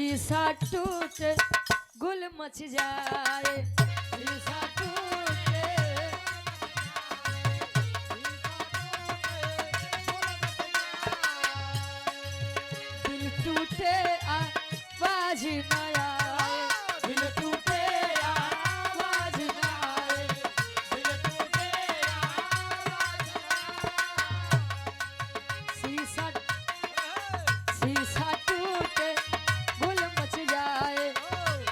शीशा टूटे गुल मच जाए, शीशा टूटे दिल टूटे आवाज न आए, दिल टूटे आवाज न आए, दिल टूटे आवाज न आए। शीशा शीशा टूटे गुल मच जाए,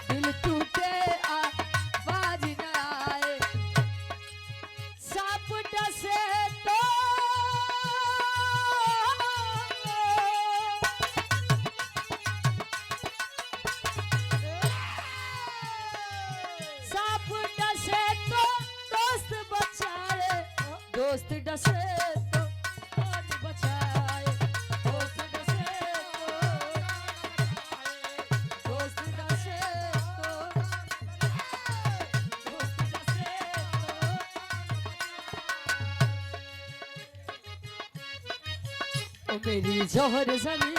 दिल टूटे आवाज न आए। सांप डसे तो सांप डसे तो दोस्त बचाए, दोस्त डसे तो कौन बचाए, दोस्त डसे तो दोस्त डसे तो दोस्त डसे तो। ओ मेरी जोहर जमी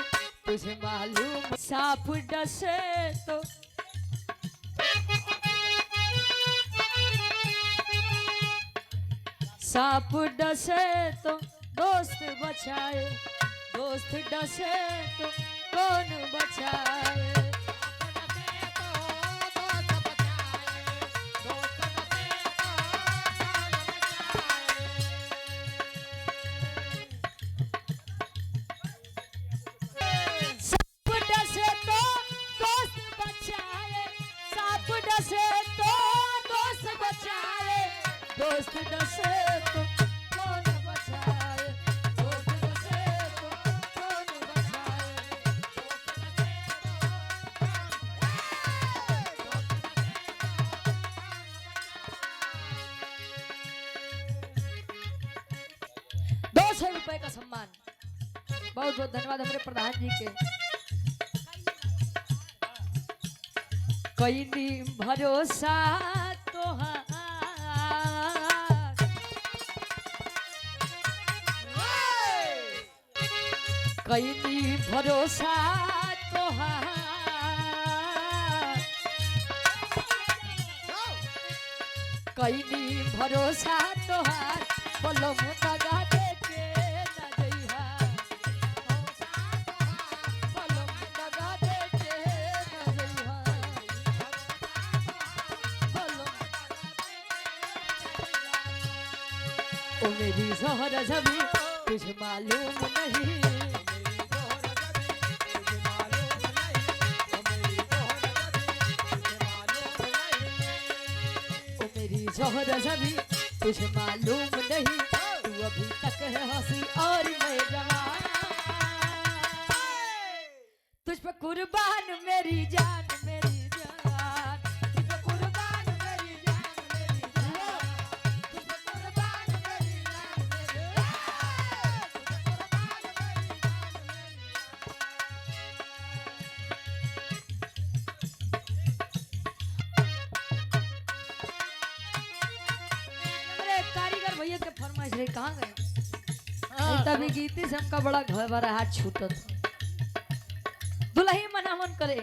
तुझे मालूम, सांप डसे तो सांप डसे तो दोस्त बचाए, दोस्त डसे तो कौन बचाए। सांप डसे तो दोस्त बचाए, सांप डसे तो दोस्त बचाए, दोस्त डसे तो कौन बचाए, दोस्त डसे तो कौन बचाए। ₹200 का सम्मान, बहुत बहुत धन्यवाद हमारे प्रधान जी के। कई नी भरोसा तोहार, कई नी भरोसा तोहार, कई नी भरोसा तोहार, बोलो मुतगा देके न जइहा, बोलो मुतगा देके न जइहा, बोलो। ओ मेरी जोहर जमी तुझे मालूम नहीं, जोहर जभी तुझे मालूम नहीं, तू अभी तक है हंसी और मैं जवान, तुझ पे कुर्बान मेरी जान, मेरी जान, तुझ पे कुर्बान मेरी जान, मेरी जान, तुझ पे कुर्बान मेरी जान, मेरी जान, तुझ पे कुर्बान मेरे कारीगर भैया के फरमाइश रहे कहाँ गए? तभी गीती से हमका बड़ा घर भरा हाथ छूटत, दुल्ही मनावन करे।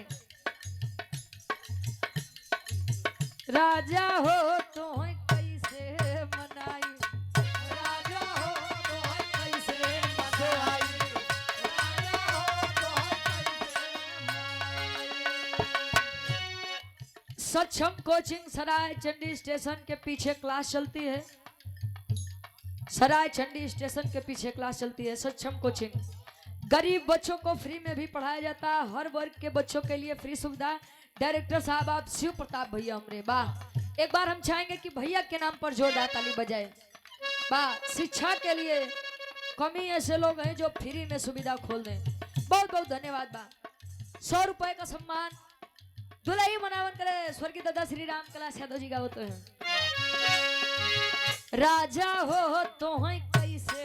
राजा हो तो कैसे मनाई, राजा हो तो कैसे मनाई, राजा हो तो कैसे मनाई। सक्षम कोचिंग सराय चंडी स्टेशन के पीछे क्लास चलती है, सराय चंडी स्टेशन के पीछे क्लास चलती है सक्षम कोचिंग। गरीब बच्चों को फ्री में भी पढ़ाया जाता है, हर वर्ग के बच्चों के लिए फ्री सुविधा। डायरेक्टर साहब आप शिव प्रताप भैया हमरे वाह। एक बार हम चाहेंगे कि भैया के नाम पर जोरदार ताली बजाए। वाह, शिक्षा के लिए कमी ऐसे लोग हैं जो फ्री में सुविधा खोल दें, बहुत बहुत धन्यवाद। बा ₹100 का सम्मान दुल्ही मनावन करे स्वर्गीय दादा श्री राम कला यादव जी गावत हैं। राजा हो तो है कैसे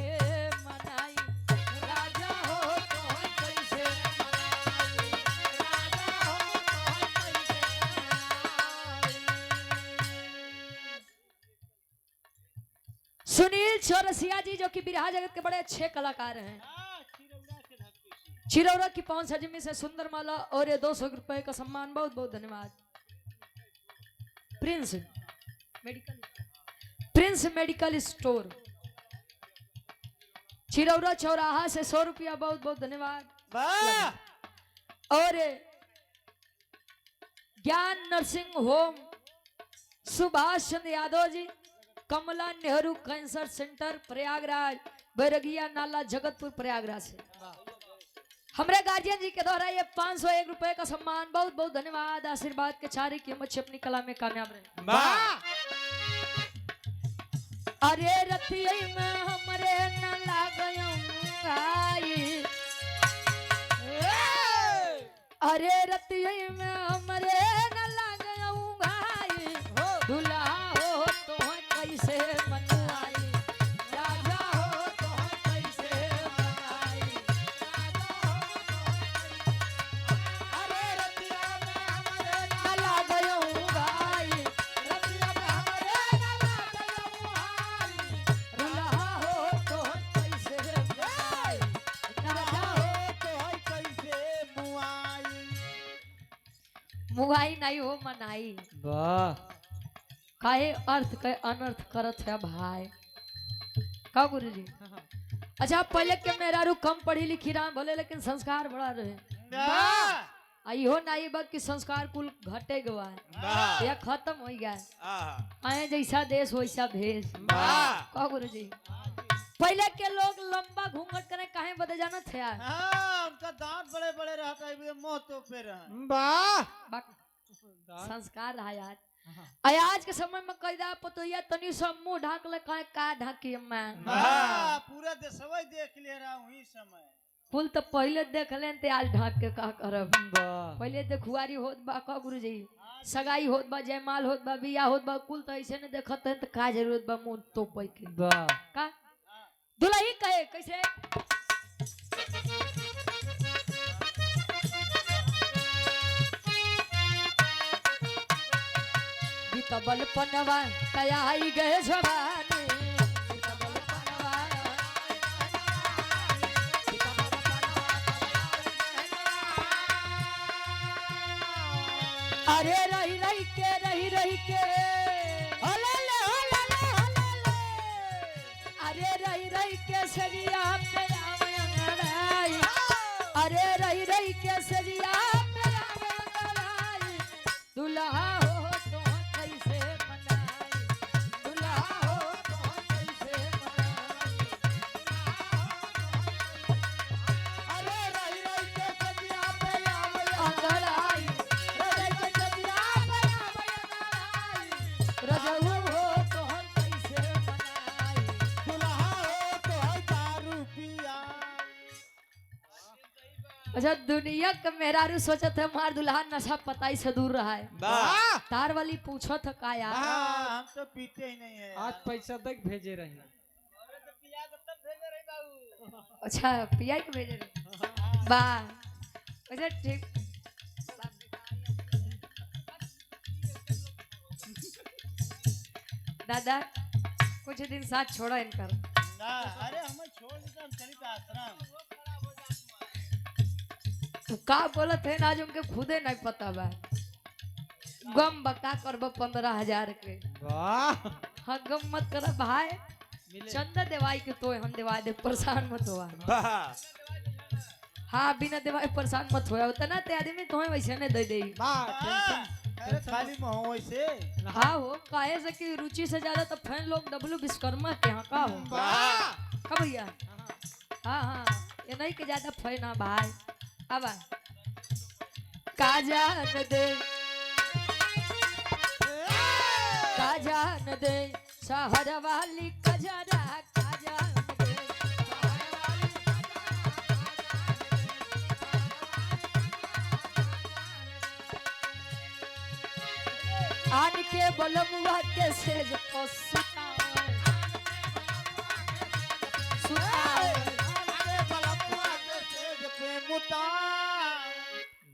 मनाई, राजा हो तो है कैसे मनाई, राजा हो तो है कैसे मनाई। सुनील चौरसिया जी जो कि बिरहा जगत के बड़े अच्छे कलाकार हैं, चिरौरा की 5 सजमी से सुंदर माला और ये 200 रुपए का सम्मान। बहुत बहुत धन्यवाद। प्रिंस मेडिकल स्टोर चिरौरा चौराहा से 100 रुपया। बहुत बहुत धन्यवाद। और ज्ञान नर्सिंग होम सुभाष चंद्र यादव जी, कमला नेहरू कैंसर सेंटर प्रयागराज, बैरगिया नाला जगतपुर प्रयागराज से हमारे गार्जियन जी के द्वारा ये 501 रुपए का सम्मान। बहुत बहुत धन्यवाद। आशीर्वाद के चारे की हम अच्छी अपनी कला में कामयाब रहे। अरे रतिया में हमरे न लागई, अरे रतिया में हमरे न लागई, दुल्हा हो तो कैसे मनवाई, राजा हो तो कैसे मनाई, अरे रतिया में हमरे न लागई, रतिया में हमरे न लागई, दुल्हा हो तो कैसे मनाई, राजा हो तो कैसे मुआई। मुआई नहीं हो मनाई। वाह काहे अर्थ के अनर्थ करत है भाई का गुरु जी। अच्छा पहले के मेहरारू कम पढ़ी लिखी रहा भले लेकिन संस्कार बड़ा रहे। इहो नहीं बा कि संस्कार कुल घटे गवा है, यह खत्म हो गया। आए जैसा देश वैसा भेष का गुरु जी। पहले के लोग लंबा घूंघट करे काहे बदे जाना थे यार। उनका दांत बड़े बड़े रहता है, मुंह तो पे संस्कार रहा यार। आज के समय में कैदा पतोया तनी सब मुंह ढाक ले काहे का ढाकी मैं पूरा देशवा देख ले रहा हूँ इस समय। कुल तो पहले देख लेन ते आज ढाक के का करब। पहले देखुआरी होत बा का गुरु जी, सगाई होत बा, जयमाल होत बा, बियाह होत बा, कुल तो ऐसे ने देखत है तो का जरूरत बा मुंह तोपे के का। दुल्ही कहे कैसे बीतबल पनवा कयाई गए जवानी, बीतबल पनवा अरे रही रही के अरे रही रही के सरिया पे आवे, अरे रही रही के सरिया पे आवे, दुल्हा हो तो कैसे मनाई, दुल्हा हो तो कैसे मनाई, अरे रही रही के सरिया पे आवे अंगड़ाई, रही के सरिया पे आवे अंगड़ाई, रजऊ हो तो कैसे मनाई, दुल्हा हो तो दारू पिया। अच्छा दुनिया का मेहरारू सोचत है मार दुल्हा नशा पताई से दूर रहा है। तार वाली पूछो था का यार। हम तो पीते ही नहीं है। आज पैसा तक भेजे रहे। अच्छा पिया के भेजे रहे वाह। अच्छा ठीक दादा कुछ दिन साथ छोड़ो इनकर। अरे हमें छोड़ देते हम चली तो आश्रम। तू का बोलत है ना आज उनके खुदे नहीं पता बा। गम बका करब 15,000 के। वाह हाँ गम मत कर भाई, चंदा देवाई के तो हम देवा दे, परेशान मत हुआ। हाँ बिना देवाई परेशान मत होया होता ना ते आदमी तुम्हें वैसे ने दे दे। अरे खाली मुंह वैसे। हाँ हो काहे से कि रुचि से ज्यादा तो फैन लोग डब्लू विश्वकर्मा के यहाँ का हो का भैया। हाँ हाँ ये नहीं के ज्यादा फैन है भाई। अब काजा न दे काजा न दे शहर वाली कजरा, काजा न दे आन के बलमुआ के सेज को सुतावे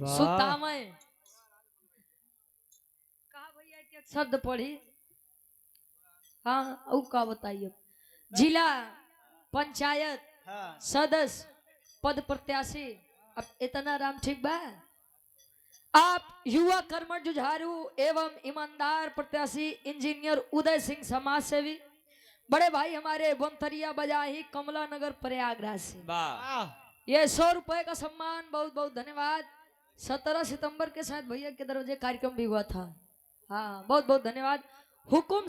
सुतावे कहा भैया के शब्द पढ़ी। हाँ ऊ का बताइए। जिला पंचायत सदस्य पद प्रत्याशी अब इतना आराम ठीक बा। आप युवा कर्मठ जुझारू एवं ईमानदार प्रत्याशी इंजीनियर उदय सिंह समाज सेवी बड़े भाई हमारे बमथरिया बजाही कमला नगर प्रयागराज से वाह ये 100 रुपए का सम्मान, बहुत बहुत धन्यवाद। 17 सितंबर के साथ भैया के दरवाजे कार्यक्रम भी हुआ था। हाँ बहुत बहुत धन्यवाद। हुकुम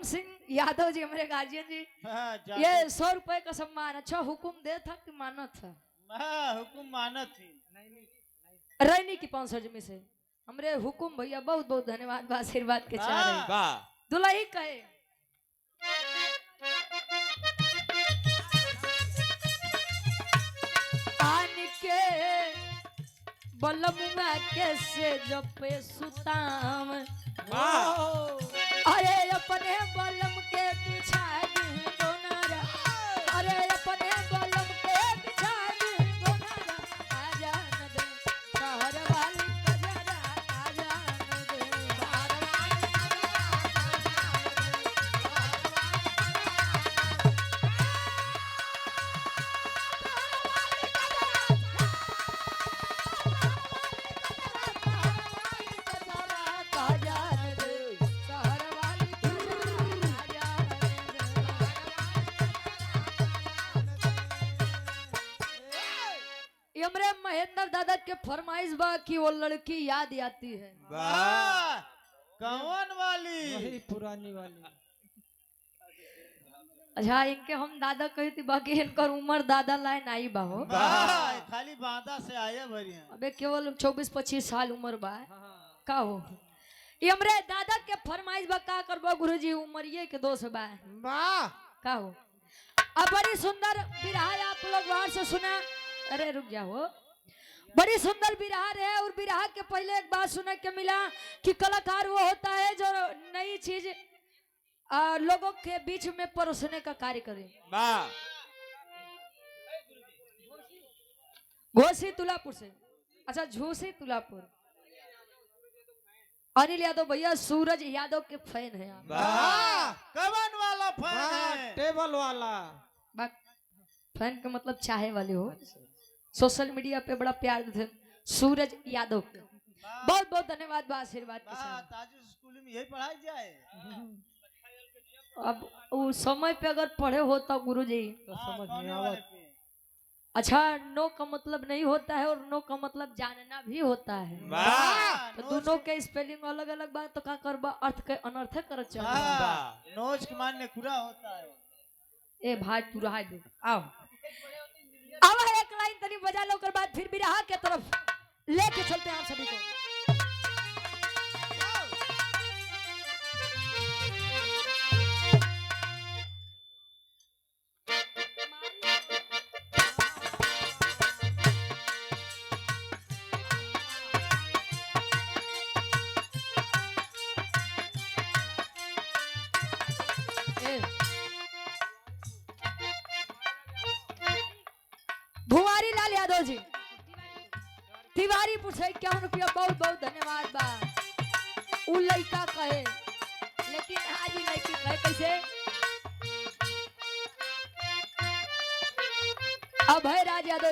सिंह यादव जी हमारे गार्जियन जी, हाँ, ये 100 रुपए का सम्मान। अच्छा हुकुम दे था कि माना था? हुकुम मानत थी। रैनी की 500 जमी से हमरे हुकुम भैया बहुत बहुत धन्यवाद बा, आशीर्वाद के चाह रहे वाह दुलाई कहे आन के बलमुआ कैसे जपे सुताम, अरे अपने बलम के बिछा दूं दोनारा, अरे अपने बलम के बिछा दूं दोनारा, आजा न दे शहर वाली कजरा, आजा न दे शहर वाली हमरे महेंद्र दादा के फरमाइश बा कि वो लड़की याद आती है। वाह कौन वाली? वही पुरानी वाली। अच्छा इनके हम दादा कही थी, बाकी इनकर उम्र दादा लाइन आई बा हो। वाह खाली बांदा से आया भरिया। अबे केवल 24-25 साल उम्र बा का हो। ये हमरे दादा के फरमाइश बा का करबो गुरुजी, उम्रिये के दोस्त बा वाह का हो। अब बड़ी सुंदर बिरहा आप लोग बाहर से सुना। अरे रुक जाओ, बड़ी सुंदर बिरहा है। और बिरहा के पहले एक बात सुनने के मिला कि कलाकार वो होता है जो नई चीज लोगों के बीच में परोसने का कार्य करे। वाह घोसी तुलापुर से, अच्छा झूसी तुलापुर। अनिल यादव भैया सूरज यादव के फैन है आप। वाह कवन वाला फैन वाह है? टेबल वाला। फैन का मतलब चाहे वाले हो। सोशल मीडिया पे बड़ा प्यार देते हैं सूरज यादव के। बहुत बहुत धन्यवाद बा, आशीर्वाद के साथ। ताजू स्कूल में यही पढ़ाई जाए। अब उस समय पे अगर पढ़े होता गुरुजी तो समझ कौन नहीं वाले आवत। पे? अच्छा नो का मतलब नहीं होता है और नो का मतलब जानना भी होता है। वाह तो दोनों के स्पेलिंग अलग अलग बात तो का करबा, अर्थ के अनर्थ कर चल। नोच के मान्य कुरा होता है। ए भाई तू रहा दे, आओ अब एक लाइन तनी बजा लो, कर बाद फिर बिरहा के तरफ लेके चलते हैं आप सभी को। भुआरी लाल यादव जी तिवारी पूछे 51 रुपया, बहुत बहुत धन्यवाद बा। उ लड़का कहे लेकिन आज लड़की कहे कैसे। अब है राज यादव